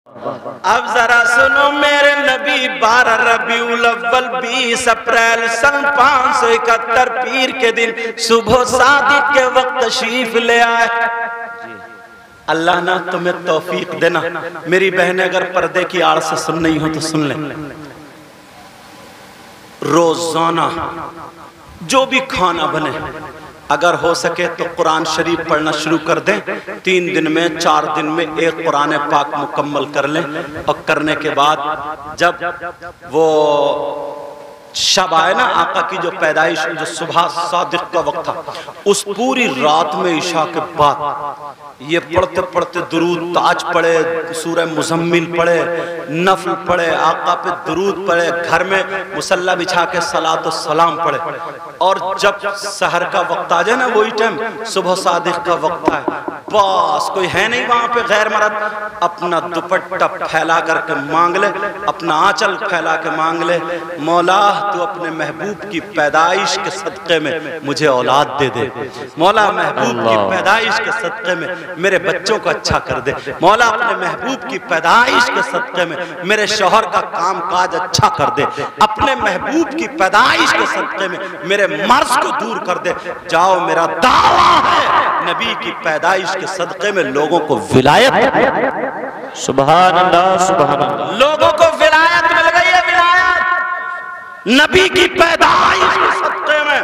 अब जरा सुनो मेरे नबी 12 रबीउल अव्वल 20 अप्रैल सन 571 पीर के दिन सुबह सादिक के वक्त तशरीफ ले आए। अल्लाह ना तुम्हें तौफीक देना। मेरी बहनें अगर पर्दे की आड़ से सुन नहीं हो तो सुन ले। रोजाना जो भी खाना बने अगर हो सके तो कुरान शरीफ पढ़ना शुरू कर दें। 3 दिन में 4 दिन में एक कुरान पाक मुकम्मल कर लें और करने के बाद जब वो शब आए ना आका की जो पैदाइश जो सुबह सादिक का वक्त था, उस पूरी रात में ईशा के बाद ये पढ़ते पढ़ते दुरूद ताज पढ़े, सूरह मुज़म्मिल पढ़े, नफल पढ़े, आका पे दुरूद पढ़े, घर में मुसल्ला बिछा के सलात व सलाम पढ़े। और जब सहर का वक्त आ जाए ना, वही टाइम सुबह सादिक का वक्त आए, बस कोई है नहीं वहां पे गैर मर्द, अपना दुपट्टा फैला करके मांग ले, अपना आंचल फैला के मांग ले, मौला तू अपने महबूब की पैदाइश के सदक़े में मुझे औलाद दे दे। मौला महबूब की पैदाइश के सदक़े में मेरे बच्चों को अच्छा कर दे। मौला अपने महबूब की पैदाइश के सदक़े में मेरे शौहर का काम काज अच्छा कर दे। अपने महबूब की पैदाइश के सदक़े में मेरे मर्ज को दूर कर दे। जाओ, मेरा दावा है नबी की पैदाइश के सदक़े में लोगों को विलायत, सुभान अल्लाह, सुभान अल्लाह, लोगों को विलायत मिल गई है। विलायत नबी की पैदाइश के सदक़े में।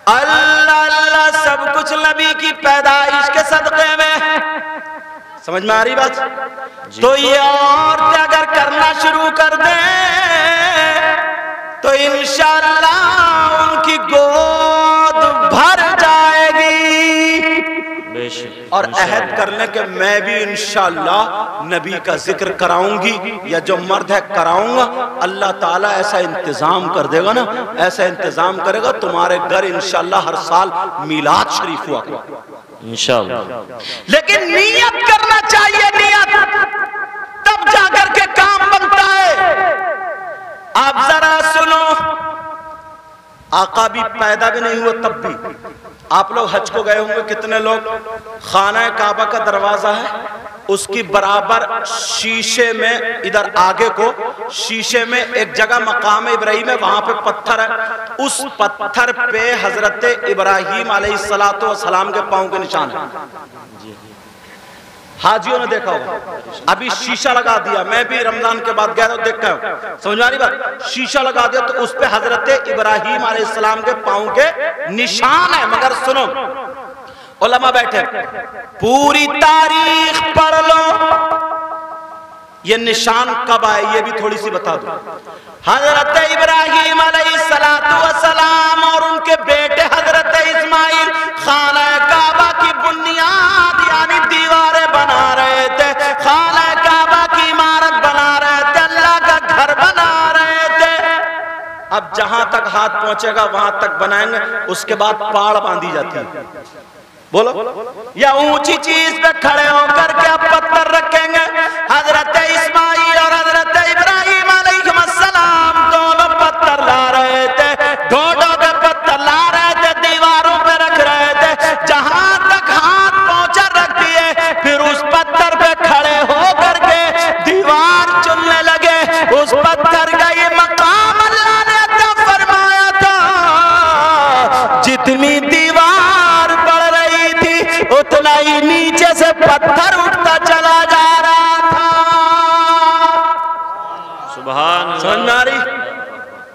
अल्लाह अल्लाह सब कुछ नबी की पैदाइश के सदक़े में। समझ में आ रही बात? तो ये औरतें अगर करना शुरू कर दे तो इंशाअल्लाह उनकी गोद भर जाएगी। और अहद कर ले कि मैं भी इंशाअल्लाह नबी का जिक्र कराऊंगी, या जो मर्द है कराऊंगा। अल्लाह ताला ऐसा इंतजाम कर देगा ना, ऐसा इंतजाम करेगा तुम्हारे घर इंशाअल्लाह हर साल मीलाद शरीफ हुआ इंशाअल्लाह। लेकिन नियत करना चाहिए, नियत तब जाकर के काम बनता है। आप जरा सुनो, आका भी पैदा भी नहीं हुआ तब भी आप लोग हज को गए होंगे, कितने लोग? खाना काबा का दरवाजा है, उसकी बराबर शीशे में इधर आगे को शीशे में एक जगह मकाम इब्राहिम है, वहां पे पत्थर है। उस पत्थर पे हजरत इब्राहिम अलैहिस्सलातु वस्सलाम के पांव के निशान है। हाजियों ने देखा होगा, अभी शीशा लगा दिया। मैं भी रमजान के बाद गया था, देखा हूं। समझ में आ रही बात? शीशा लगा दिया तो उस पे हजरत इब्राहिम अलैहिस्सलाम के पांव के निशान है। मगर सुनो, उलमा बैठे, पूरी तारीख पढ़ लो, ये निशान कब आए ये भी थोड़ी सी बता दो। हजरत इब्राहिम अलैहिस्सलातु वस्सलाम और उनके बेटे हजरत इस्माइल खाना काबा की बुनियाद यानी दीवारें बना रहे थे, खाना काबा की इमारत बना रहे थे, अल्लाह का घर बना रहे थे। अब जहां तक हाथ पहुंचेगा वहां तक बनाएंगे, उसके बाद पाड़ बांधी जाती है। बोलो, या ऊंची चीज पे खड़े होकर के आप पत्थर रखेंगे। हजरत इस्माइल और हजरत इब्राहिम अलैहिस्सलाम दोनों पत्थर ला रहे थे, ढोडों के पत्थर ला रहे थे, दीवारों पे रख रहे थे। जहां तक हाथ पहुंचा रख दिए, फिर उस पत्थर पे खड़े होकर के दीवार चुनने लगे। उस पत्थर का ये मकाम अल्लाह ने अता फरमाया था, जितनी दीवार बढ़ रही थी उतना ही नीचे से पत्थर उठता चला जा रहा था। सुभान अल्लाह। समझ में आ रही?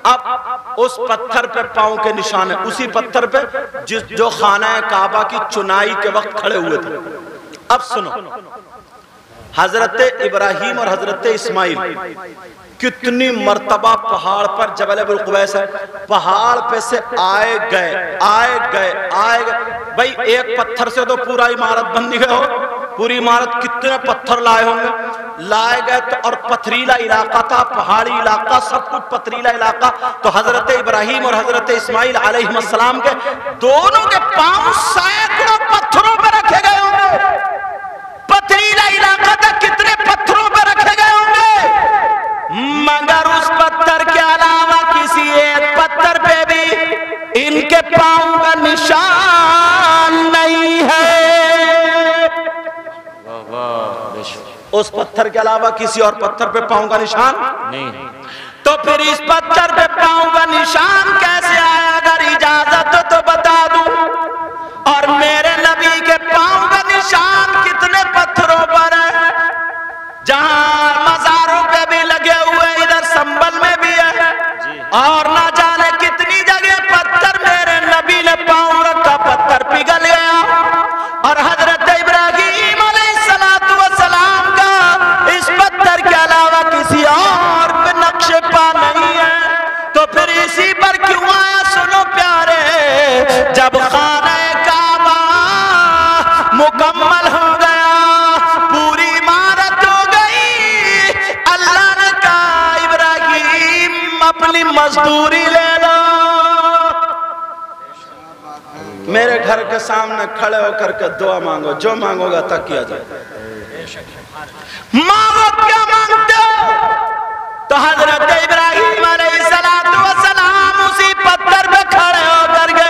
अब उस पत्थर पे पांव के निशान है, उसी पत्थर पे जो खाना काबा की चुनाई के वक्त खड़े हुए थे। अब सुनो, हजरत इब्राहिम और हजरत इस्माइल कितनी मर्तबा पहाड़ पर, जबल अबुल कुवैस है, पहाड़ पे से आए गए आए गए आए गए। भाई एक पत्थर से तो पूरा इमारत बन गए हो, पूरी इमारत कितने पत्थर लाए होंगे, लाए गए तो। और पथरीला इलाका था, पहाड़ी इलाका, सब कुछ पथरीला इलाका। तो हजरत इब्राहिम और हजरत इस्माइल अलैहिस्सलाम के दोनों के पांव सैकड़ों पत्थरों पर रखे गए होंगे। पथरीला इलाका था, कितने पत्थरों पर रखे गए होंगे। मगर उस पत्थर के अलावा किसी एक पत्थर पे भी इनके पांव का निशान नहीं है। उस पत्थर के अलावा किसी और पत्थर पे पाँव का निशान नहीं। तो फिर इस पत्थर पे पाँव का निशान कैसे आया? अगर इजाजत हो तो बता दूं। और मेरे नबी के पाँव का निशान कितने पत्थरों पर है? जहां मज़ारों पे भी लगे हुए, इधर संबल में भी है, और ना जाने कितनी जगह पत्थर मेरे नबी ने पाँव रखा, पत्थर पिघल गया। और हजरत इब्राहीम अलैहिस्सलातु वस्सलाम का इस पत्थर के अलावा किसी और पे नक्शे पा नहीं है। तो फिर इसी पर क्यों आया? सुनो प्यारे, जब खाना काबा मुकम्मल हो गया, पूरी इमारत हो गई, अल्लाह ने कहा इब्राहीम अपनी मजदूरी ले लो। मेरे घर के सामने खड़े होकर के दुआ मांगो, जो मांगोगा तक किया जाए। मांगो, क्या मांगते हो? तो हजरत इब्राहीम अलैहिस्सलातु वस्सलाम उसी पत्थर पे खड़े होकर के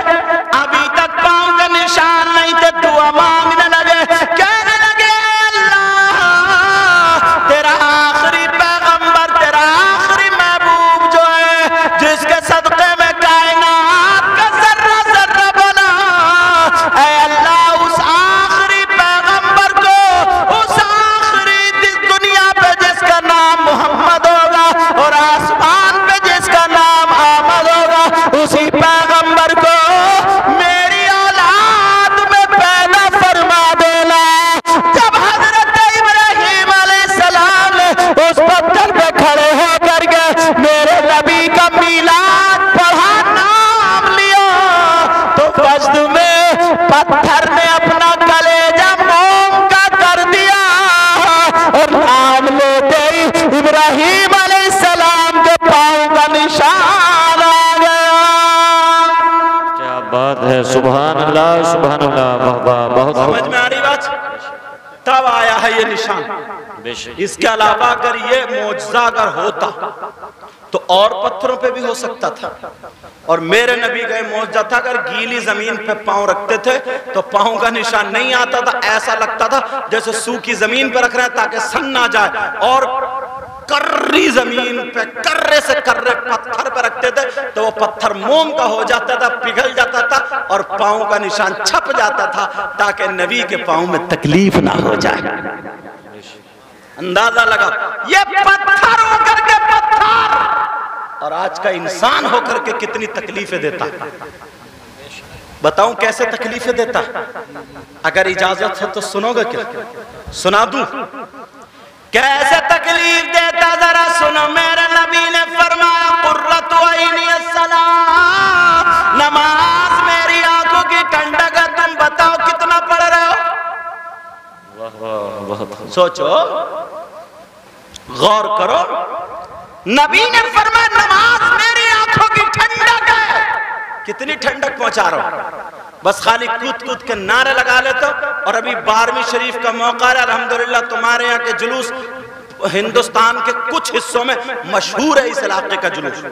अभी तक पाँव का निशान नहीं थे, दुआ मांगने लगे, कहने लगे अल्लाह तेरा आखिरी पैगंबर, तेरा आखिरी महबूब जो है, जिसके सदक़े में कायनात का जर्रा जर्रा बना, ऐ अल्लाह उस आखिरी पैगंबर को, उस आखिरी दुनिया पे जिसका नाम मोहम्मद होगा और आसमान पे जिसका नाम अहमद होगा, उसी पैगंबर को मेरी औलाद में पैदा फरमा देना। जब हजरत इब्राहीम अलैहिस्सलाम ने उस पत्थर पे खड़े होकर के मेरे नबी का मीलाद पढ़ा, नाम लिया, तो वजद में पत्थर ने अपना कलेजा मोम का कर दिया और नाम लेते ही इब्राहीम अलैहिस्सलाम के पाँव का निशान आ गया। क्या बात है, सुभान अल्लाह, सुभान अल्लाह, वाह वाह, बहुत समझ में आ रही बात? तब आया है ये निशान। बेशक। इसके अलावा अगर ये मौजज़ा अगर होता तो और पत्थरों पे भी हो सकता था। और मेरे नबी का मौजज़ा था, अगर गीली जमीन पे पाँव रखते थे तो पाँव का निशान नहीं आता था, ऐसा लगता था जैसे सूखी जमीन पे रख रहे हैं ताकि सन ना जाए। और कर्री जमीन पे कर्रे से कर्रे पत्थर पे रखते थे तो वो पत्थर मोम का हो जाता था, पिघल जाता था और पाँव का निशान छप जाता था ताकि नबी के पाँव में तकलीफ ना हो जाए। अंदाजा लगा, ये पत्थर होकर के पत्थर, और आज का इंसान होकर के कितनी तकलीफें देता। बताऊं कैसे तकलीफें देता? अगर इजाजत हो तो सुनोगे क्या? सुना दूं कैसे तकलीफ देता, जरा सुनो। मेरे नबी ने फरमाया कुर्रतु ऐनी अस्सलाह, नमाज मेरी आंखों की ठंडक है। तुम बताओ कितना पढ़ रहे हो? सोचो, गौर करो। नबी ने फरमाया नमाज मेरी आंखों की ठंडक है। कितनी ठंडक पहुंचा रहा हूं? बस खाली कूद कूद के नारे लगा लेते हो। और अभी 12वीं शरीफ का मौका है, अल्हम्दुलिल्लाह तुम्हारे यहाँ के जुलूस हिंदुस्तान के कुछ हिस्सों में मशहूर है, इस इलाके का जुलूस।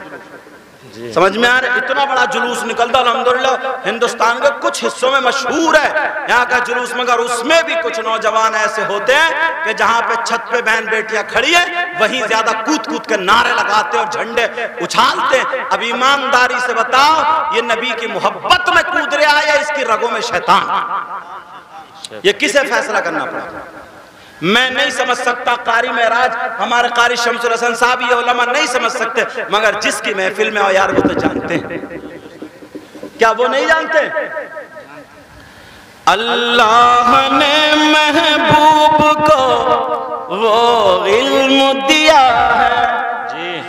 समझ में आ रहा है? इतना बड़ा जुलूस निकलता अल्हम्दुलिल्लाह, हिंदुस्तान के कुछ हिस्सों में मशहूर है यहाँ का जुलूस। मगर उसमें भी कुछ नौजवान ऐसे होते हैं कि जहाँ पे छत पे बहन बेटियां खड़ी है वहीं ज्यादा कूद कूद के नारे लगाते और झंडे उछालते हैं। अब ईमानदारी से बताओ, ये नबी की मोहब्बत में कूद रहा है या इसकी रगों में शैतान? ये किसे फैसला करना पड़ेगा? मैं नहीं समझ सकता, कारी महराज हमारे कारी शमसुल हसन साहब, ये उलमा नहीं समझ सकते, मगर जिसकी महफिल में हो यार वो तो जानते हैं। क्या वो नहीं जानते? अल्लाह ने महबूब को वो इल्म दिया है। जी,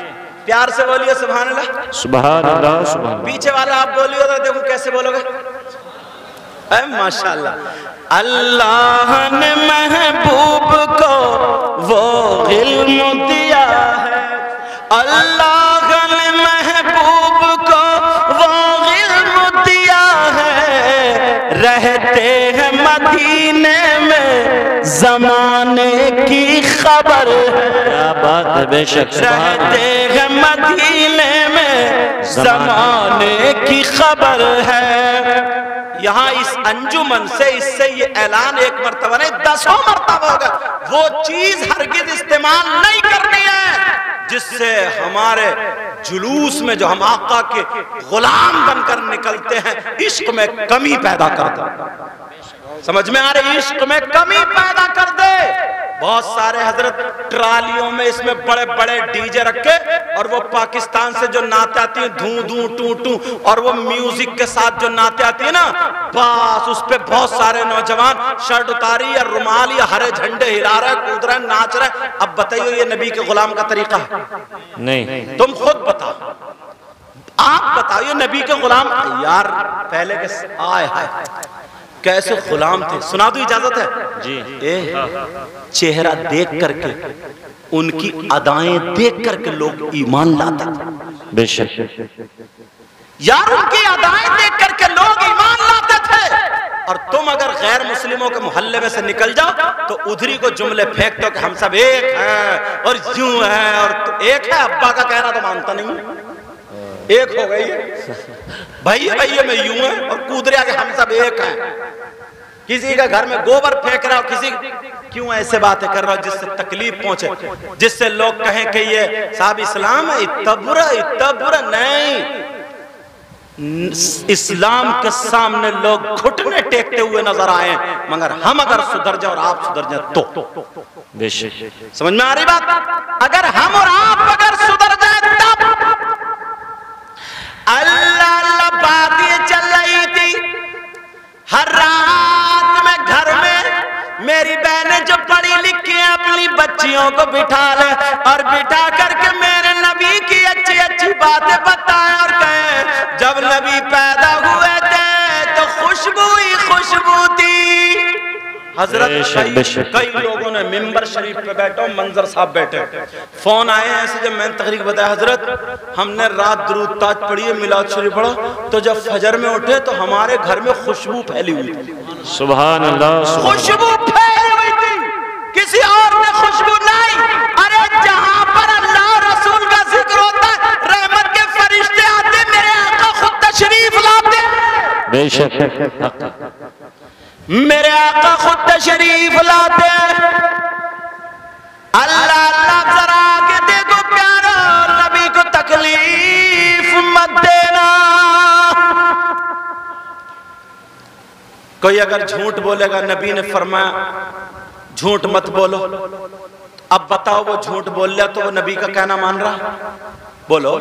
प्यार से बोलिए सुभान अल्लाह, सुभान अल्लाह, सुभान अल्लाह। पीछे वाला आप बोलिए तो देखो कैसे बोलोगे। माशाअल्लाह। अल्लाह ने महबूब को वो इल्म दिया है, अल्लाह ने महबूब को वो इल्म दिया है। रहते हैं मदीने में जमाने की खबर है। क्या बात है, बेशक। रहते हैं मदीने में जमाने की खबर है। यहाँ इस अंजुमन से इससे ये ऐलान एक मर्तबा नहीं 10 मर्तबा होगा, वो चीज हरगिज इस्तेमाल नहीं करनी है जिससे हमारे जुलूस में जो हम आका के गुलाम बनकर निकलते हैं इश्क में कमी पैदा कर दे। समझ में आ रही? इश्क में कमी पैदा कर दे। बहुत सारे हजरत ट्रालियों में इसमें बड़े बड़े डीजे रखे और वो पाकिस्तान से जो नाते आती है धू धू टू टू, और वो म्यूजिक के साथ जो नाते आती है ना, बस उस पे बहुत सारे नौजवान शर्ट उतारी या रुमाल या हरे झंडे हिला रहे, कूद रहे, नाच रहे। अब बताइए ये नबी के गुलाम का तरीका है? नहीं। तुम खुद बताओ, आप बताओ ये नबी के गुलाम यार पहले के आए हाय कैसे गुलाम थे। सुना दो, इजाजत है जी? चेहरा देख करके, उनकी अदाएं देख करके लोग ईमान लाते थे। बेशक यार, उनकी अदाएं देख करके लोग ईमान लाते थे। और तुम अगर गैर मुस्लिमों के मोहल्ले में से निकल जाओ तो उधरी को जुमले फेंक दो कि हम सब एक हैं और यूं है, और तो एक है, अब्बा का कहना तो मानता नहीं, एक हो गई भैया भैया में यूं है, और कूद रहा कि हम सब एक हैं। किसी का घर में गोबर फेंक रहा हो, किसी क्यों ऐसे बातें कर रहा हो जिससे तकलीफ पहुंचे, जिससे लोग कहें कि ये साहब इस्लाम है, इतना बुरा नहीं। इस्लाम के सामने लोग घुटने टेकते हुए नजर आए, मगर हम अगर सुधर जाए और आप सुधर जाए तो बेशक। समझ में आ रही बात? अगर हम और आप अगर सुधर जाए तब। अल्लाह अल्लाह बातें चल रही थी हर रात में घर में। मेरी बहनें जो पढ़ी लिखी हैं अपनी बच्चियों को बिठा ले और बिठा करके मेरे नबी की अच्छी अच्छी बातें बताएं और कहें जब नबी पैदा हुए थे तो खुशबू ही खुशबू थी। हजरत कई लोगों ने मिंबर शरीफ पे बैठो, मंजर साहब बैठे, फोन आए ऐसे, जब मैंने तकरीर बताया हजरत हमने रात दुरूद ताज पढ़ी है, मिलाद शरीफ पढ़ा, तो जब फजर में उठे तो हमारे घर में खुशबू फैली हुई थी। सुभान अल्लाह, खुशबू फैली हुई थी, किसी और ने खुशबू नहीं। अरे जहां पर अल्लाह रसूल का जिक्र होता है रहमत के फरिश्ते आते, मेरे आका खुद तशरीफ लाते। बेशक मेरे आका खुद तशरीफ लाते। अल्लाह अल्लाह जरा आके देखो प्यारा, नबी को तकलीफ मत देना। कोई अगर झूठ बोलेगा, नबी ने फरमाया झूठ मत बोलो। अब बताओ वो झूठ बोल लिया तो वो नबी का कहना मान रहा? बोलो।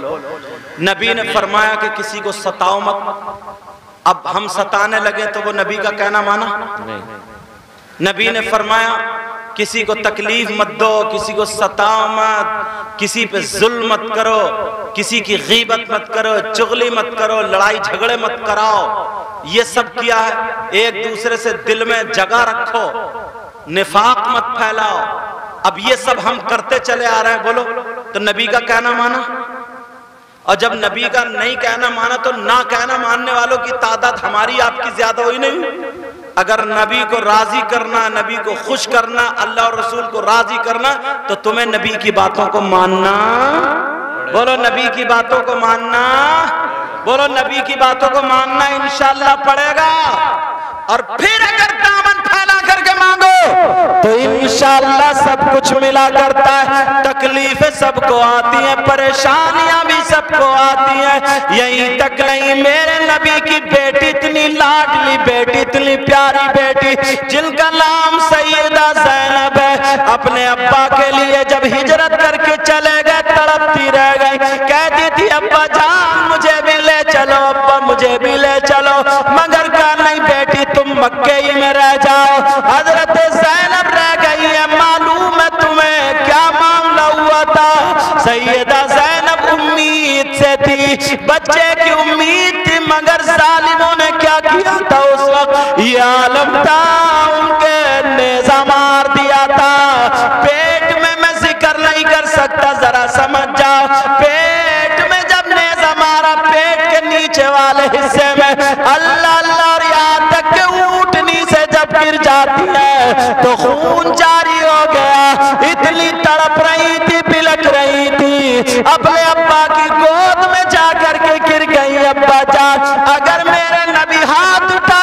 नबी ने फरमाया कि किसी को सताओ मत, अब हम सताने लगे तो वो नबी का कहना माना? नहीं। नबी ने फरमाया किसी को तकलीफ मत दो, किसी को सताओ मत, किसी पे जुल्म मत करो, किसी की गीबत मत करो, चुगली मत करो, लड़ाई झगड़े मत कराओ। ये सब किया है। एक दूसरे से दिल में जगह रखो, निफाक मत फैलाओ। अब ये सब हम करते चले आ रहे हैं, बोलो तो नबी का कहना माना? और जब नबी का नहीं कहना माना तो ना कहना मानने वालों की तादाद हमारी आपकी ज्यादा हुई नहीं? अगर नबी को राजी करना, नबी को खुश करना, अल्लाह और रसूल को राजी करना, तो तुम्हें नबी की बातों को मानना। बोलो नबी की बातों को मानना, बोलो नबी की बातों को मानना इंशाअल्लाह पड़ेगा। और फिर अगर दामन फैला करके मांगो तो इंशाअल्लाह सब कुछ मिला करता है। तकलीफें सबको आती हैं, परेशानियां भी सबको आती हैं। यहीं तक नहीं, मेरे नबी की बेटी, इतनी लाडली बेटी, इतनी प्यारी बेटी जिनका नाम सैयदा ज़ैनब है, अपने अब्बा के लिए जब हिजरत करके चले गए तड़पती रह गई। कहती थी अब्बा जान मुझे भी ले चलो, अब्बा मुझे भी ले चलो, मगर कहा नहीं बेटी तुम मक्के ही में रह जाओ। हजरत ज़ैनब रह गई है। मालूम है तुम्हें क्या मामला हुआ था? सैयदा ज़ैनब उम्मीद से थी, बच्चे की उम्मीद थी, मगर जालिमों ने क्या किया था उस वक्त? ये आलम था, उनके नेज़ा मार दिया था पेट में। मैं जिक्र नहीं कर सकता, जरा समझ जाओ। पेट में जब नेज़ा मारा, पेट के नीचे वाले हिस्से में, अल्लाह अल्लाह, और यहाँ तक के ऊँटनी से जब गिर जाती है तो खून जारी हो गया। इतनी तड़प रही थी, बिलख रही थी, अपने अब्बा की गोद में जाकर के गिर गई। अब्बा जान अगर मेरे नबी हाथ उठा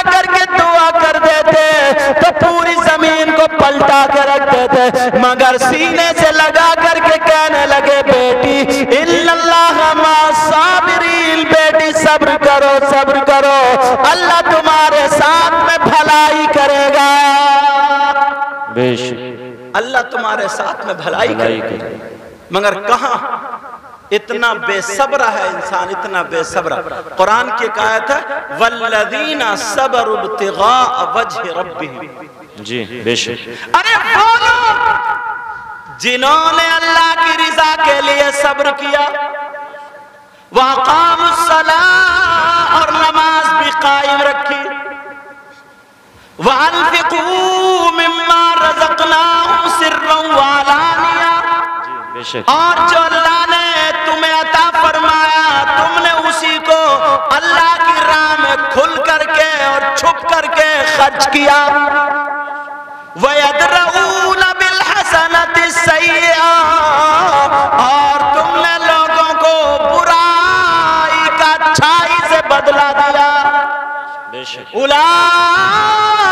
सीने से लगा करके कहने लगे बेटी इन्नल्लाह मा'स-साबिरीन, बेटी सब्र करो सब्र करो, अल्लाह तुम्हारे साथ में भलाई करेगा, अल्लाह तुम्हारे साथ में भलाई करेगा। मगर कहाँ इतना बेसब्र है इंसान, इतना बेसब्र। कुरान की आयत है वल्लज़ीना सबरू इब्तिगा वजहि रब्बिहिम। जी बेशक। अरे वो लोग जिन्होंने अल्लाह की रिजा के लिए सब्र किया, वअक़ामुस्सलाह और नमाज भी कायम रखी, वअन्फ़िक़ू मिम्मा रज़क़नाहुम सिर्रन व अलानिया, और जो अल्लाह ने तुम्हें अता फरमाया तुमने उसी को अल्लाह की राह में खुल करके और छुप करके खर्च किया। वयदरऊन बिल हसनति सय्यिआ, और तुमने लोगों को बुराई का अच्छाई से बदला दिया। उलाइका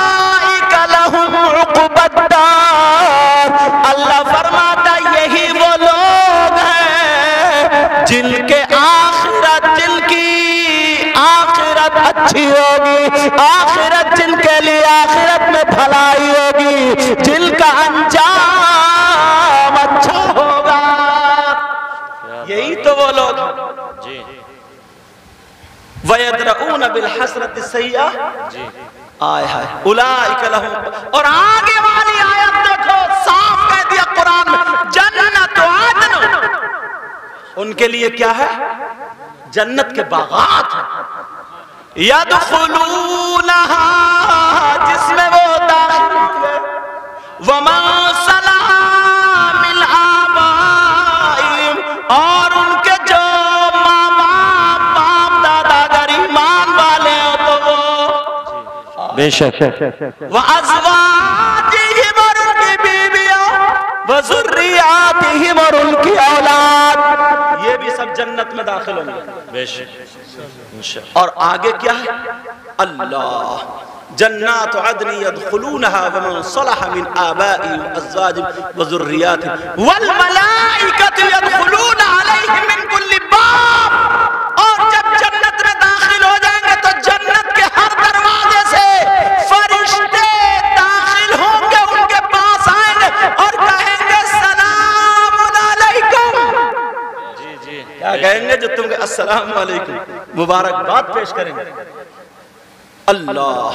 लहुम उक़बद्दार, अल्लाह फरमाता यही वो लोग हैं जिनके जिनकी आखिरत अच्छी होगी, आखिरत जिनके लिए आखिरत में भलाई होगी, जिनका अंजाम अच्छा होगा, यही तो वो लोग जी। वयदरऊन बिल हसरति सय्यिआ, आय हाय उलाइका लहुम, और आगे वाली आयत देखो साफ कह दिया कुरान में, जन्नत आदन, उनके लिए क्या है? जन्नत के बागात हैं, यदखुलूनहा, जिसमें वो दाखिल होंगे, वमन सलहा मिन आबाइहिम, और उनके जो माँ बाप दादा अगर ईमान वाले हो तो वो बेशक, वअज़वाजिहिम, और उनकी बीवियां, वज़ुर्रियातिहिम, और उनकी औलाद, ये भी सब जन्नत में दाखिल होंगे बेशक। और आगे क्या है? अल्लाह जन्नात अदन यदखुलूनहा वमन सलहा मिन आबाइहिम वअज़वाजिहिम वज़ुर्रियातिहिम वल मलाइकतु यदखुलूना अलैहिम मिन कुल्ली बाब, और जब जन्नत में दाखिल हो जाएंगे तो जन्नत के हर दरवाजे से फरिश्ते दाखिल होंगे, उनके पास आएंगे और कहेंगे सलामुन अलैकुम। जी जी, क्या कहेंगे? जो तुमको अस्सलाम वालेकुम मुबारकबाद पेश करेंगे। अल्लाह,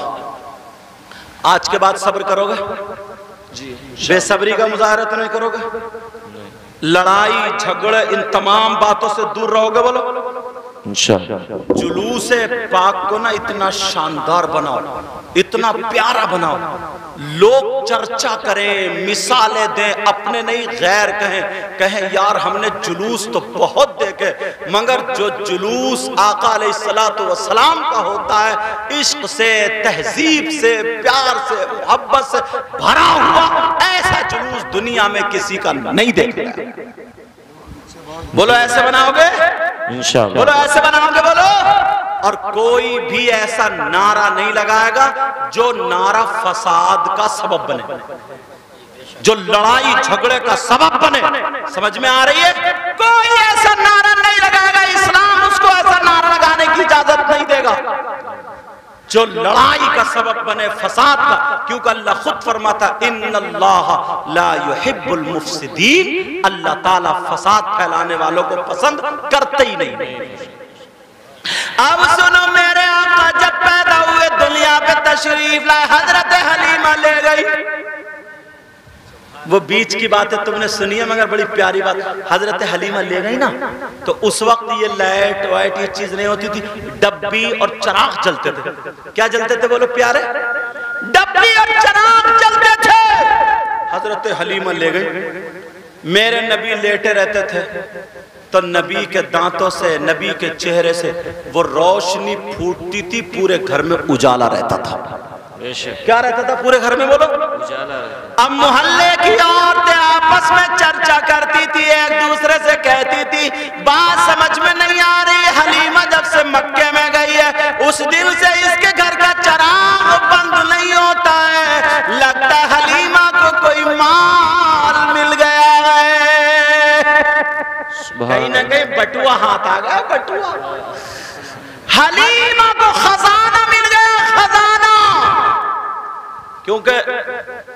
आज के बाद सब्र करोगे जी, बेसब्री का मुजाहरा तो नहीं करोगे, लड़ाई झगड़े इन तमाम बातों से दूर रहोगे, बोलो इंशाअल्लाह। जुलूस पाक को ना इतना शानदार बनाओ, इतना प्यारा बनाओ, लोग चर्चा करें, मिसालें दें, अपने नहीं गैर कहें, कहें यार हमने जुलूस तो बहुत देखे, मगर जो जुलूस आका अलैहिस्सलातु वस्सलाम का होता है, इश्क से, तहजीब से, प्यार से, मोहब्बत से भरा हुआ, ऐसा जुलूस दुनिया में किसी का नहीं देखा। बोलो ऐसे बनाओगे इंशाअल्लाह, बोलो ऐसे बनाओगे, बोलो। और कोई भी ऐसा नारा नहीं लगाएगा जो नारा फसाद का सबब बने, जो लड़ाई झगड़े का सबब बने। समझ में आ रही है? कोई ऐसा नारा नहीं लगाएगा, इस्लाम उसको ऐसा नारा लगाने की इजाजत नहीं देगा जो लड़ाई का सबब बने, फसाद का। क्योंकि अल्लाह खुद फरमाता इन्नल्लाह ला युहिब्बुल मुफसिदीन, अल्लाह ताला फसाद फैलाने वालों को पसंद करते ही नहीं। अब सुनो, मेरे आका जब पैदा हुए दुनिया पे तशरीफ लाए, हजरत हलीमा ले गई। वो बीच की बात है तुमने सुनी है, मगर बड़ी प्यारी बात। हजरत हलीमा ले गई ना, तो उस वक्त ये लाइट वाइट ये चीज नहीं होती थी, डब्बी और चराग जलते थे। क्या जलते थे बोलो प्यारे? डब्बी और चराग जलते थे। हजरत हलीमा ले गई। मेरे नबी लेटे रहते थे तो नबी के दांतों से, नबी के चेहरे से वो रोशनी फूटती थी, पूरे घर में उजाला रहता था। क्या रहता था पूरे घर में बोलो? उजाला। अब मोहल्ले की औरतें आपस में चर्चा करती थी, एक दूसरे से कहती थी बात समझ में नहीं आ रही, हलीमा जब से मक्के में गई है उस दिन से इसके घर का चराग बंद नहीं होता है, लगता है हलीमा को कोई माल मिल गया कहीं ना कहीं बटुआ हाथ आ गया, बटुआ। हलीमा को खजाना मिल गया, खजाना। क्योंकि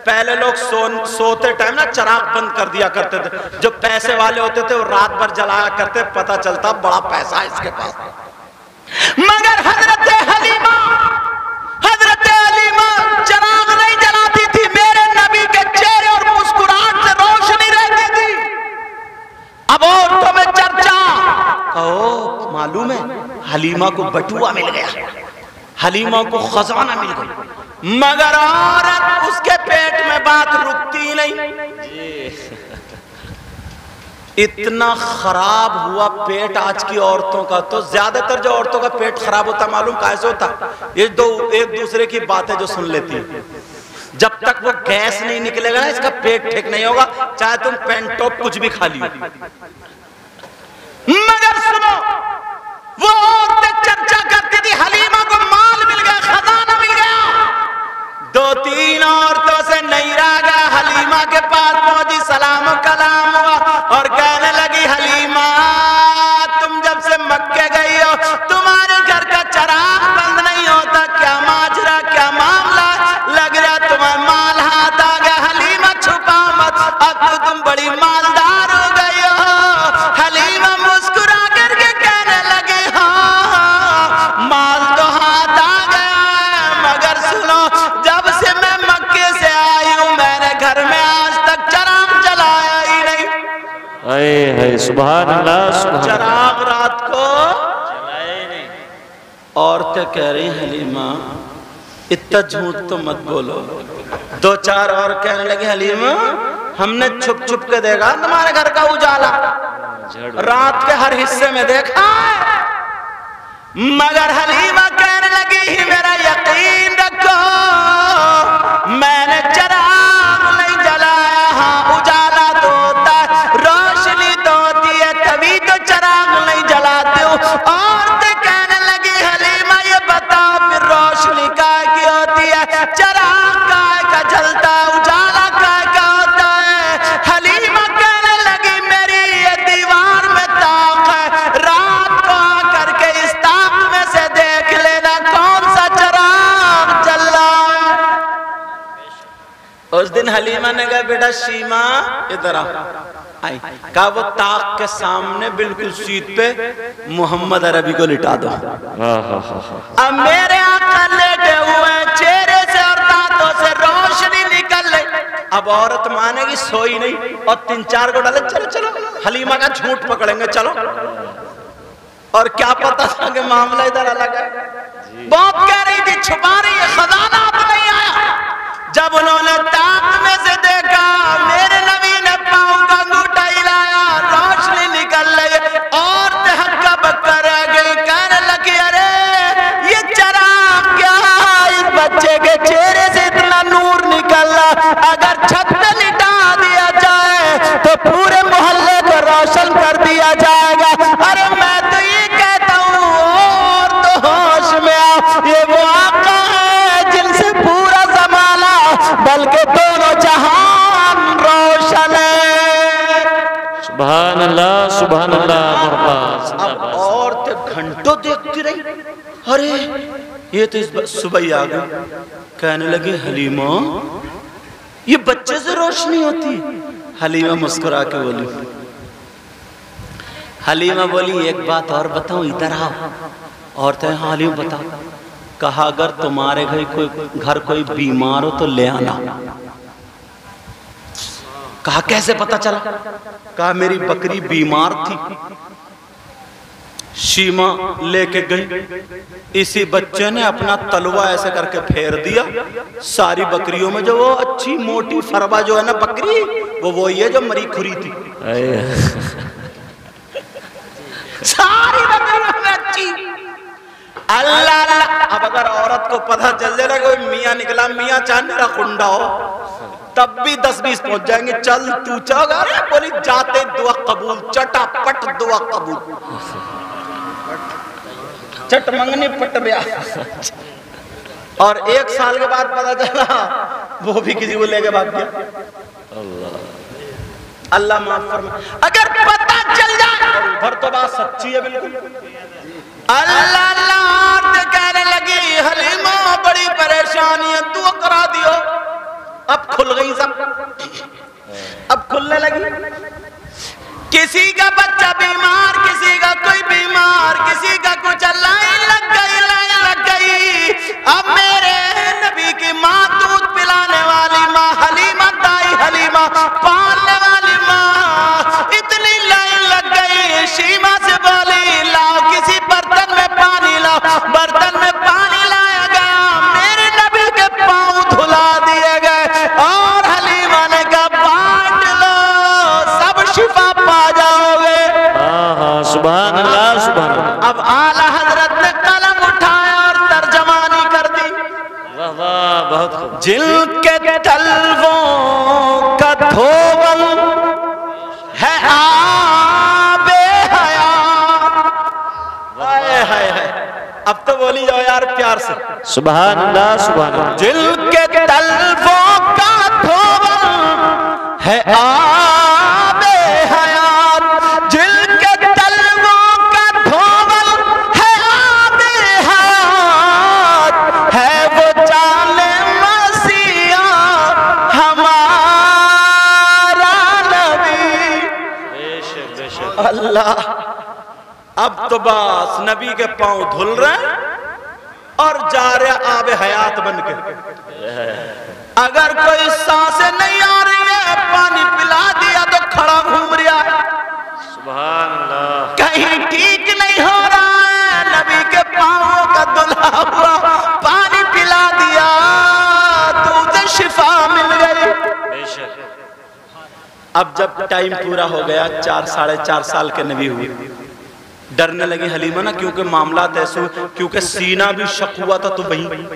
पहले लोग सोते टाइम ना चिराग बंद कर दिया करते थे। जो पैसे वाले होते थे वो रात भर जलाया करते, पता चलता बड़ा पैसा है इसके पास। मगर हजरत हलीमा चिराग नहीं जलाती थी। मेरे नबी के चेहरे और मुस्कुराहट से रोशनी रहती थी। अब औरतों में चर्चा, कहो मालूम है हलीमा को बटुआ मिल गया, हलीमा को खजाना मिल गया। मगर औरत उसके पेट में बात रुकती ही नहीं। इतना खराब हुआ पेट आज की औरतों का। तो ज्यादातर जो औरतों का पेट खराब होता मालूम कैसे होता? ये दो एक दूसरे की बातें जो सुन लेती है। जब तक वो गैस नहीं निकलेगा ना इसका पेट ठीक नहीं होगा, चाहे तुम पेंट टॉप कुछ भी खा लियो। मगर सुनो, वो औरतें चर्चा करती थी हलीमा को माल मिल गया, खजाना मिल गया। 2-3 औरतों से नहीं रह गया, हलीमा के पास पहुंची, सलाम कलाम हुआ और कहने लगी हलीमा तुम जब से मक्के गई हो तुम्हारे घर का चिराग बंद नहीं होता, क्या माजरा क्या मामला? लग रहा तुम्हारा माल हाथ आ गया। हलीमा छुपा मत, अब तो तुम बड़ी मालदार हो गई हो। हलीमा मुस्कुरा करके कहने लगे हाँ माल तो हाथ आ गया है, मगर सुनो जब से मैं मक्के से आई हूं मैंने घर में आज तक चिराग जलाया ही नहीं। हाय सुभान अल्लाह। चिराग रात को जलाए नहीं। औरतें कह रही हलीमा इतना झूठ तो मत बोलो। 2-4 और कहने लगे हलीमा हमने छुप छुप के देखा तुम्हारे घर का उजाला, रात के हर हिस्से में देखा। मगर हलीमा कहने लगी मेरा यकीन रखो मैंने चिराग नहीं जलाया। हाँ उजाला तो होता है, रोशनी तो होती है, तभी तो चिराग नहीं जलाते हो। औरतें कहने लगी हलीमा ये बताओ फिर रोशनी काय की होती है, चिराग काय का जलता है, उजाला काय का होता है? हलीमा कहने लगी मेरी ये दीवार में ताक है, रात को आकर के इस ताक में से देख लेना कौन सा चिराग जल रहा है। उस दिन हलीमा ने कहा बेटा शीमा इधर आई, कहा वो ताक के सामने बिल्कुल सीट पे मोहम्मद अरबी को लिटा दो। अब मेरे आका लेटे हुए चेहरे से और दांतों से रोशनी निकल रही। अब औरत मानेगी सोई नहीं और 3-4 को डाले चलो चलो हलीमा का झूठ पकड़ेंगे चलो। और क्या पता था कि मामला इधर अलग है। बहुत कह रही थी छुपा रही है, खजाना अब नहीं आया। जब उन्होंने ताक में से देखा मेरे नबी ने पांव का अंगूठा हिलाया, रोशनी निकल रही और हक्का बक्का रह गई। कहने लगी अरे ये चिराग क्या, इस बच्चे के चेहरे से इतना नूर निकल रहा, अगर छत पे लिटा दिया जाए तो पूरे मोहल्ले को रोशन कर दिया जाएगा। अरे मैं तो ये कहता हूँ और तो होश में आओ, ये वो आका है जिनसे पूरा जमाना बल्कि दोनों जहान रोशन है। सुभान अल्लाह सुभान अल्लाह। अब औरतें घंटों देखती रही, अरे ये तो सुबह ही आ गई। कहने लगी हलीमा ये बच्चे से रोशनी होती। हलीमा मुस्कुरा के बोली, हलीमा बोली एक बात और बताऊं इधर आओ। औरतें हाँ हलीमा बताओ। कहा अगर तुम्हारे घर कोई बीमार हो तो ले आना। कहा कैसे पता चला? कहा मेरी बकरी बीमार थी, शीमा लेके गई, इसी बच्चे ने अपना तलवा ऐसे करके फेर दिया। सारी बकरियों में जो वो अच्छी मोटी फरवा जो है ना बकरी, वो वही है जो मरी खुरी थी। सारी बकरियों में अच्छी। अल्लाह अल्लाह। अब अगर औरत को पता चल जाए ना कोई मियाँ निकला, मियाँ चाहे मेरा कुंडा हो, तब भी 10-20 पहुंच जाएंगे। चल तू चल, अरे बोली जाते दुआ कबूल, चटापट दुआ कबूल, चट मंगनी पट ब्याह। और 1 साल के बाद पता चला वो भी किसी को लेके भाग गया। अल्लाह माफ फरमाए। अगर पता चल जाए और उधर तो बात सच्ची है बिल्कुल। अल्लाह अल्लाह कहने लगी हलीमा बड़ी परेशानी है, दुआ करा दियो। अब खुल गई सब, अब खुलने लगी। किसी का बच्चा बीमार, किसी का कोई बीमार, किसी का कुछ, लाइन लग गई, लाइन लग गई। अब मेरे नबी की माँ, दूध पिलाने वाली माँ हलीमा, दाई हलीमा, पालने वाली माँ, इतनी लाइन लग गई। शीमा से बोली लाओ किसी बर्तन में पानी लाओ, बर्तन में पानी लाया गया, मेरे नबी के पाँव धुला दिए गए और हलीमा ने कहा बांट लो, सब शिफा पा जाओगे। सुभान अल्लाह, सुभान अल्लाह। अब आला हजरत ने कलम उठाया और तर्जमानी कर दी। वाह वाह, बहुत खूब। जिनके तलवों का धोवल है आबे हयात। हाय हाय हाय, अब तो बोली जाओ यार प्यार से, सुभान अल्लाह, सुभान अल्लाह। जिनके तलवों का धोवल है आबे हयात, जिनके तलवों का धोवल है आबे हयात, है वो जाने मसीहा हमारा नबी। बेशक बेशक। अल्लाह, अब तो बस नबी के पांव धुल रहे और जा रहे आबे हयात बन के। अगर कोई सांसें नहीं आ रही है, पानी पिला दिया तो खड़ा घूम रहा है। सुभान अल्लाह। कहीं ठीक नहीं हो रहा है, नबी के पांवों का धुला हुआ पानी पिला दिया तो उसे शिफा मिल गई। बेशक। अब जब टाइम पूरा हो गया, 4 साढ़े 4 साल के नबी हुए, डरने लगी हलीमा ना, क्योंकि मामला ऐसे, क्योंकि सीना भी शक हुआ था। तो वही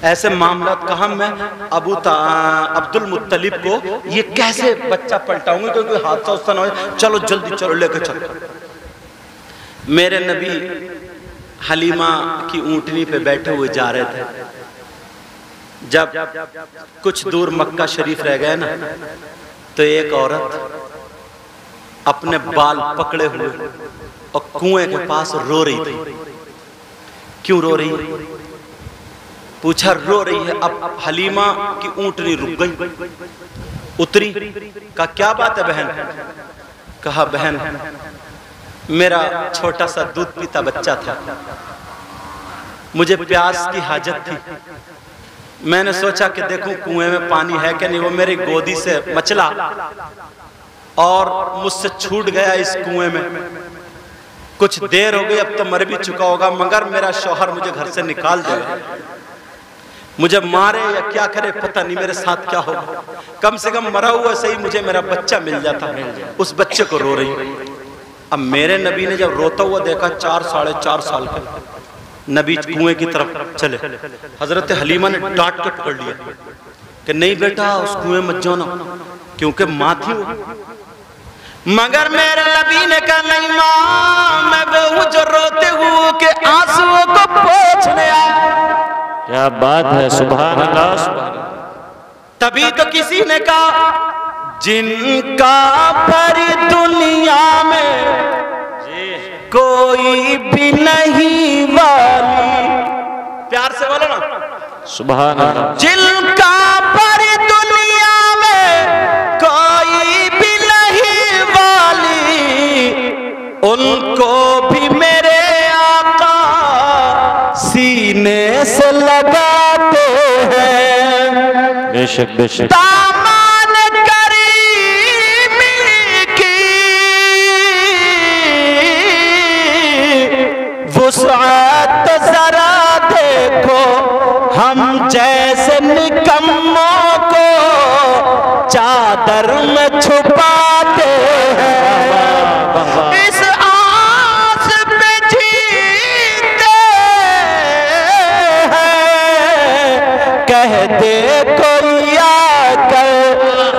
ऐसे मामला कहा मैं अब्दुल मुत्तलिब को ये कैसे बच्चा पलटाऊंगी, क्योंकि हादसा उससे ना हो। चलो जल्दी चलो, लेकर चलो। मेरे नबी हलीमा की ऊंटनी पे बैठे हुए जा रहे थे। जब कुछ दूर मक्का शरीफ रह गए ना, तो एक औरत अपने बाल पकड़े हुए और कुएं के पास रो रही थी। क्यों रो रही? पूछा रो रही है। अब हलीमा की ऊंटनी रुक गई, उतरी। कहा क्या बात है बहन? कहा बहन, मेरा छोटा सा दूध पीता बच्चा था, मुझे प्यास की हाजत थी। मैंने सोचा कि देखूं कुएं में पानी है कि नहीं। वो मेरी गोदी से मचला और मुझसे छूट गया इस कुएं में। कुछ देर हो गई, अब तो मर भी चुका होगा, मगर मेरा शौहर मुझे घर से निकाल देगा, मुझे मारे या क्या करे पता नहीं, मेरे साथ क्या होगा। कम से कम मरा हुआ सही, मुझे मेरा बच्चा मिल जाता। उस बच्चे को रो रही। अब मेरे नबी ने जब रोता हुआ देखा, 4 साढ़े 4 साल का, नबी कुएं की तरफ चले। हजरत हलीमा ने डांट के पकड़ लिया कि नहीं बेटा, उस कुएं मत जाना, क्योंकि माँ थी वो। मगर मेरे नबी ने कहा नहीं माँ, मैं वो हूँ जो रोते हुए के आंसुओं को पोंछने आया। क्या बात है, सुभान अल्लाह, सुभान अल्लाह। तभी तो किसी ने कहा जिनका पर दुनिया में कोई भी नहीं वाली। प्यार से बोलो ना, सुभान अल्लाह। जिनका पर दुनिया में कोई भी नहीं वाली, उनको भी मेरे आका सीने से लगाते हैं। बेशक बेशक। दामन करीमी की वुसअत जरा देखो, हम जैसे निकम्मों को चादर में छुपाते हैं। इस आस पे जीते हैं, कहते कोई आकर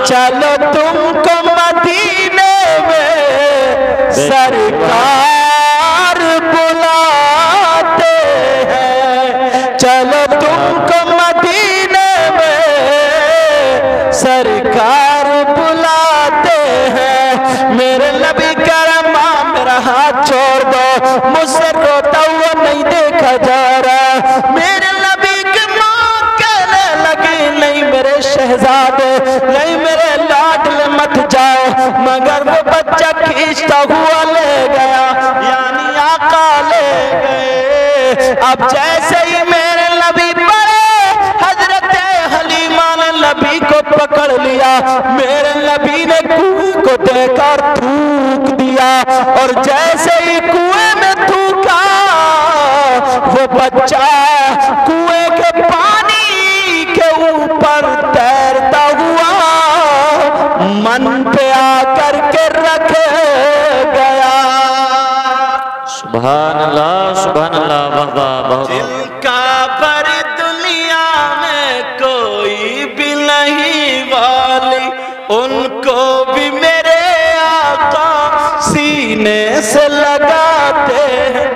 चलो तुमको मदीने में सरकार बुलाते हैं। चलो तुमको मदीने में सरकार बुलाते हैं। मेरे नबी करम मेरा हाथ छोड़ दो, मुझसे रोता हुआ नहीं देखा जा रहा। मेरे नबी की माँ कहने लगी नहीं मेरे शहजादे, नहीं मेरे लाडले मत जाओ, मगर वो बच्चा खींचता हुआ ले गया, यानी आका ले गए। अब जैसे ही मेरे नबी पड़े, हजरत हलीमा ने नबी को पकड़ लिया, मेरे नबी ने कुएं को देखकर थूक दिया, और जैसे ही कुएं में थूका, वो बच्चा कुएं के पानी के ऊपर तैरता हुआ मन पे आकर के रख गया। सुभान अल्लाह, सुभान अल्लाह, वाह वाह, बहुत जिनका पर दुनिया में कोई भी नहीं वाली, उनको भी मेरे आका सीने से लगाते हैं,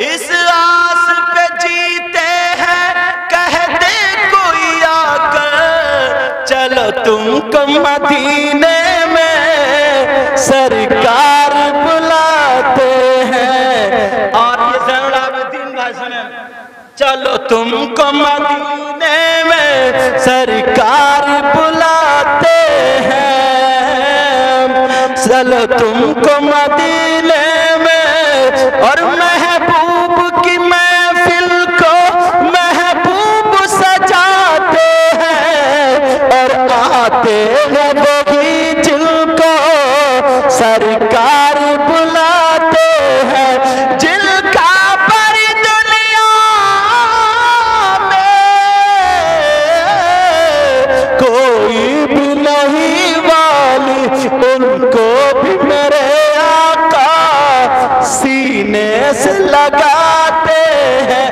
इस आस पे जीते हैं, कहते कोई आकर चलो तुमको मदीने में सरकार बुलाते हैं। और ये ज़ैनुल आबिदीन भाई सुने, चलो तुमको मदीने में सरकार बुलाते हैं, चलो तुमको मदीने में। और महबूब की महफिल को महबूब सजाते हैं, और आते हैं वही जिनको सरकार बुलाते हैं, जिनका पर दुनिया में कोई भी नहीं वाली, उनको भी मेरे आका सीने से लगाते हैं।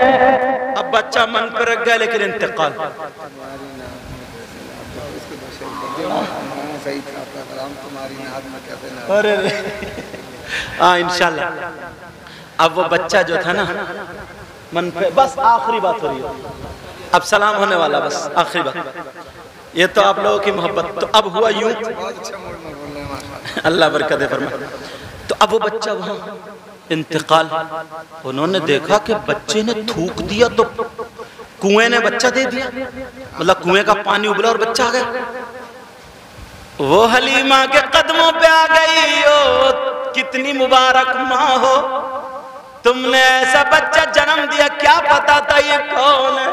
अब बच्चा मन पर रख गया, लेकिन इंतकाल सही था आपका कलाम, तुम्हारी नाद में कैसे अरे हाँ इंशाल्लाह। अब वो बच्चा जो था ना मन पे, बस आखिरी बात हो रही है, अब सलाम होने वाला, बस आखिरी बात, ये तो आप लोगों की मोहब्बत। तो अब हुआ यूं, अल्लाह बरकत फरमाए। तो अब वो बच्चा वहां इंतकाल, उन्होंने देखा कि बच्चे ने थूक दिया, तो कुएं ने बच्चा दे दिया, मतलब कुएं का पानी उबला और बच्चा आ गया। वो हलीमा के कदमों पे आ गई, ओ कितनी मुबारक माँ हो, तुमने ऐसा बच्चा जन्म दिया, क्या पता था ये कौन है?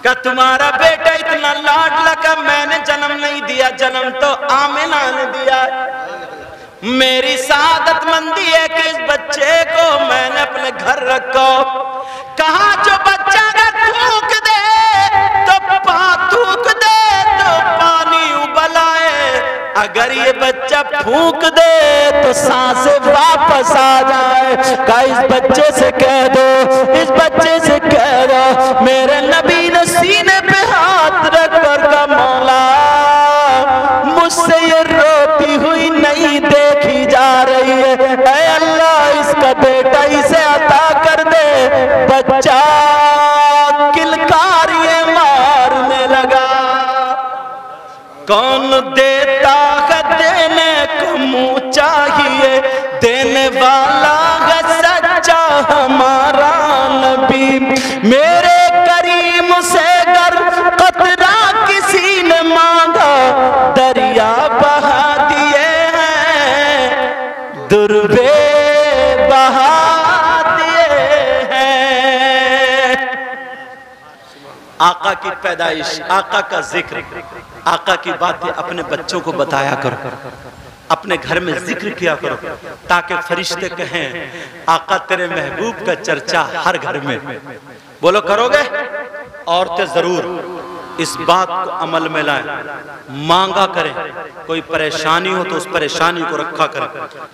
का तुम्हारा बेटा इतना लाडला का मैंने जन्म नहीं दिया, जन्म तो आमिना ने दिया। मेरी सादतमंदी है कि इस बच्चे को मैंने अपने घर रखो। कहा जो बच्चा अगर थूक दे तो थूक दे तो पानी उबल आए, अगर ये बच्चा फूंक दे तो सांसें वापस आ जाए। का इस बच्चे से कह दो, इस बच्चे से कह दो, मेरे नबी ने सीने पे हाथ रख कर का मौला मुझसे ये रोती हुई नहीं देखी जा रही है, ऐ अल्लाह इसका बेटा इसे अता कर दे। बच्चा किलकारियां मारने लगा, कौन देता है देने को मुँह चाहिए, देने वाला है सच्चा हमारा नबी। मेरे करीम से गर कतरा किसी ने मांगा, दरिया बहा दिए हैं, दुर्बे बहा दिए हैं। आका की पैदाइश, आका का जिक्र, आका की बातें अपने बच्चों को बताया करो, अपने घर में जिक्र किया करो, ताकि फरिश्ते कहें आका तेरे महबूब का चर्चा हर घर में। बोलो करोगे? औरतें जरूर इस बात को अमल में लाएं, मांगा करें, कोई परेशानी हो तो उस परेशानी को रखा करें।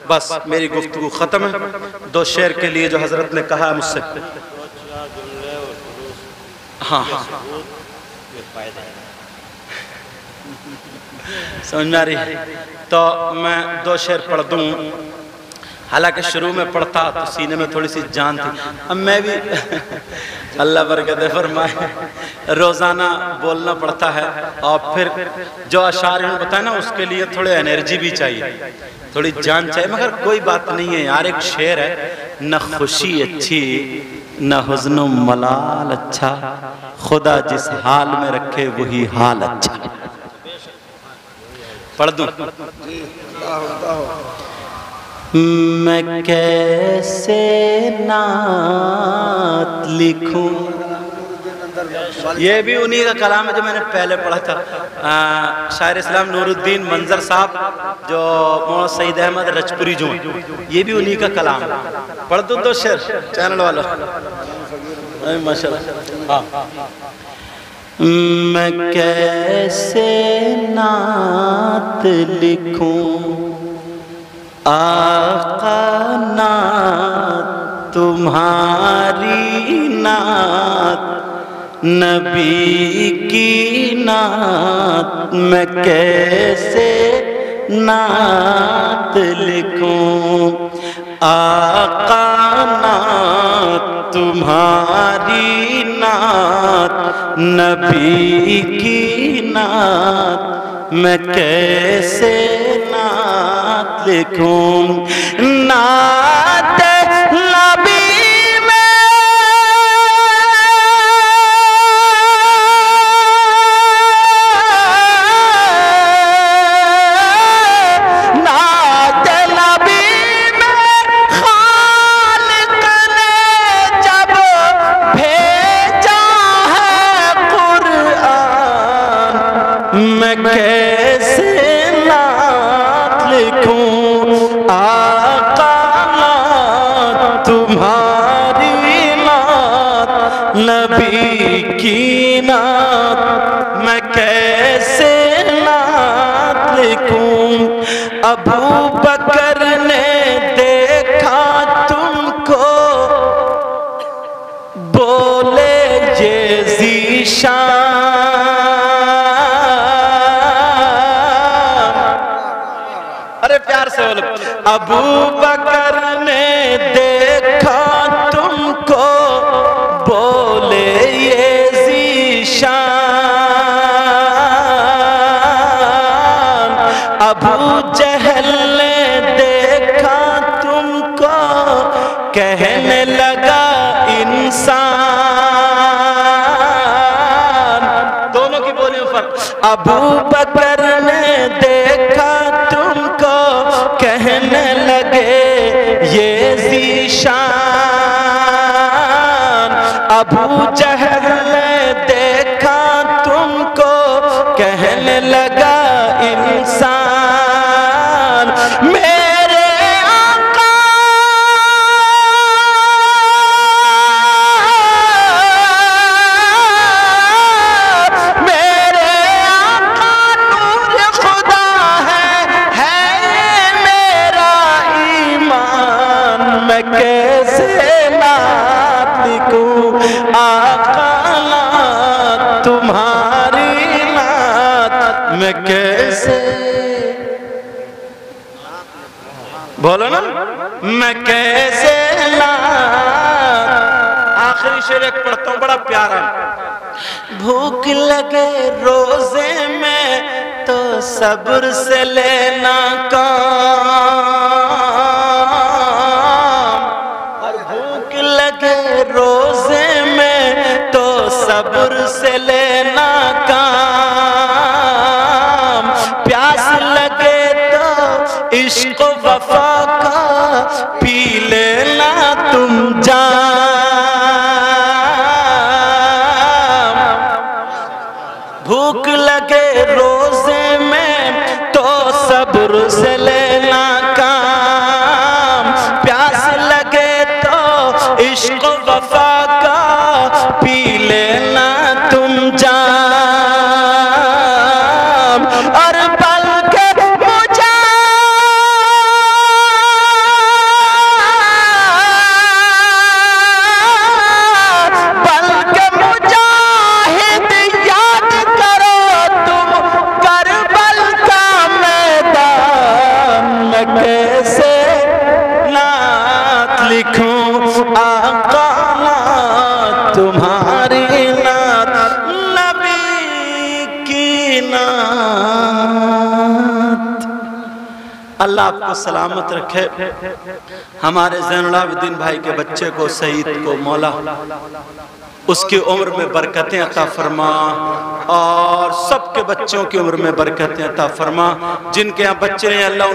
बस मेरी गुफ्तगू खत्म है। दो शेर के लिए जो हजरत ने कहा मुझसे, हाँ हाँ समझ में आ रही है, तो मैं दो शेर पढ़ दूं। हालांकि शुरू में पढ़ता तो सीने में थोड़ी सी जान थी। अब मैं भी अल्लाह बरकत फरमाए रोज़ाना बोलना पड़ता है, और फिर जो अशार इन्होंने बताया ना उसके लिए थोड़ी एनर्जी भी चाहिए, थोड़ी जान चाहिए। मगर कोई बात नहीं है यार, एक शेर है, न खुशी अच्छी न हुज़्न मलाल अच्छा, खुदा जिस हाल में रखे वही हाल अच्छा। पढ़ दूं? मैं कैसे नात लिखूं, ये भी उन्हीं का कलाम है जो मैंने पहले पढ़ा था। शायर इस्लाम नूरुद्दीन मंजर साहब जो मौलाना सईद अहमद रजपुरी जो हैं, ये भी उन्हीं का कलाम है। पढ़ दूं दो शेर चैनल वालों? माशाल्लाह। हाँ, मैं कैसे नात लिखूं आका नात तुम्हारी नात, नबी की नात मैं कैसे नात लिखूं, आका नात तुम्हारी नात, नबी की नात मैं कैसे नात लिखूं। नात नबी में नात नबी में खालिक ने जब भेजा है कुरान, मैं कैसे नात लिखूं, आका नात तुम्हारी नात, नबी की नात मैं कैसे नात लिखूं। अबू बकर ने देखा तुमको बोले ये ज़ीशान, अरे प्यार से बोलो। अबू बकर ने देखा तुमको बोले ये ज़ीशान, अबू जहल ने देखा तुमको कहने लगा इंसान। दोनों की बोली में फर्क। अबू बकर ने देखा तुमको कहने लगे ये ज़ीशान, अबू जहल ने देखा तुमको कहने लगा इंसान। मेरे आका मेरे आका नूर खुदा है मेरा ईमान, मैं कैसे नात लिखूं, आका नात तुम्हारी नात मैं कैसे, बोलो ना, मैं कैसे नात। आखिरी शेर एक पढ़ता हूं, बड़ा प्यारा। भूख लगे रोजे में तो सब्र से लेना काम, और भूख लगे रोजे में तो सब्र से लेना काम, प्यास लगे तो इश्क वफा का पी लेना तुम जाम। भूख लगे रोजे में तो सब्र से लेना काम, प्यास लगे तो इश्क वफा का पी लेना तुम जाम। और अल्लाह आपको सलामत रखे। हमारे ज़ैनुल आबिदीन भाई के बच्चे को, सईद को, मौला उसकी उम्र में बरकतें अता फरमा और सबके बच्चों की उम्र में बरकतें अता फरमा। जिनके यहाँ बच्चे हैं अल्लाह